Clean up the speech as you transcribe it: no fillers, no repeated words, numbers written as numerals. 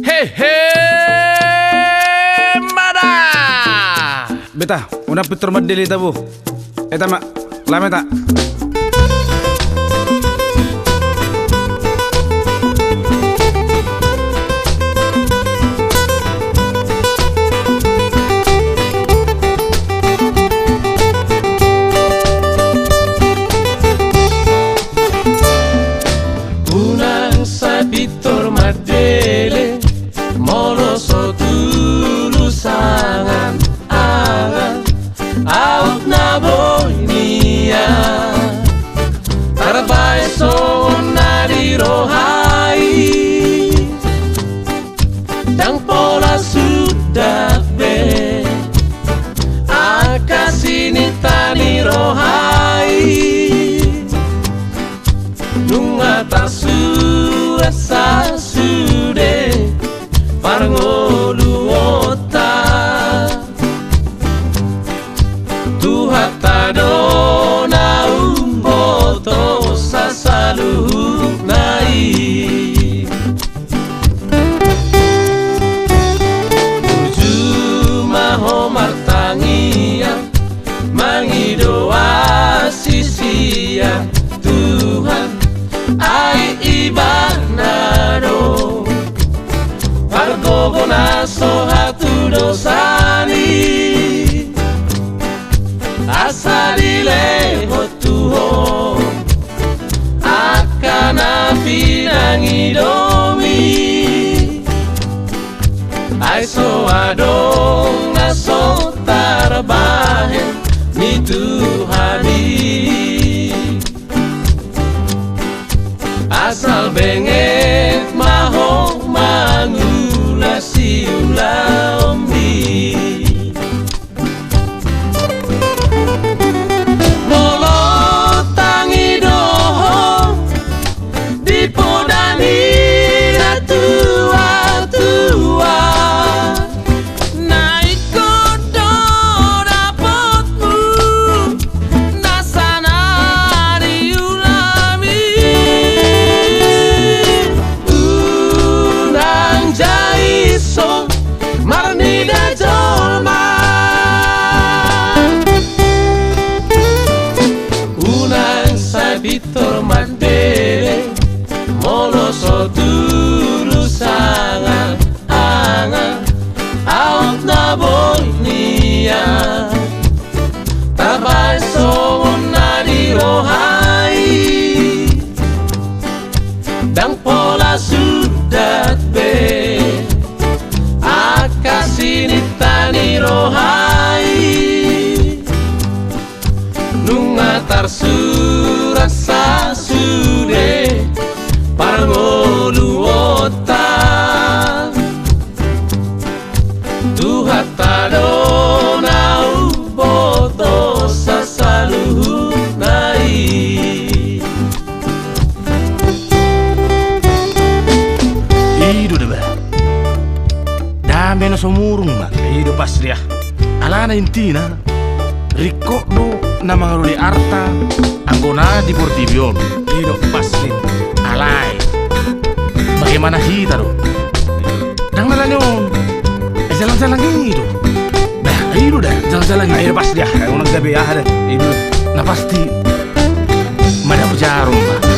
Hehe, mada. Beta, una pitor madeli tabu. Eta mak, lama tak? Unang sa pitor madeli. Moloso tulusangan angan out na boy niya Tarbay so nadirohay Dang pola sudah be Akasinita nirohay Nunga tarsura sa sude Parngoluota Tuhata dona umboto sasaluhuk nai Ujuma homar tangia Mangidoa sisia Tuhan ai ibanado Pargogo naso hatu dosani Asalile hotuho Akana pinangidomi Aiso adong naso tarbahe Ni Tuhani Asal bengek maho mangula siula ombi Molo tangi doho Dipodani na tua-tua Naik kodo dapatmu Nasana diulami Unang jaiso marnida jolma Unang sabitor mandere Moloso dulu sangat angan Out na boy niya Tabay songon na dirohay Dang pola sudah be Akasinita nirohay Nunga tarsurat sa sude Parngoluota Tuhata dona uboto sasaluhuk nai Ido deh bah. Dame no somurung mak. Ido pas dia. Alana intina. Riko do na mangaruli arta. Anggona di Portibion. Ido pas dia. Alay. Bagaimana kita do? Dang nalanyon. Jalan-jalan gitu. Bah, ido dah. Jalan-jalan gitu. Ido pas dia. Kayak orang gabe ya ada. Ido. Nah pasti. Mana berjarum pak.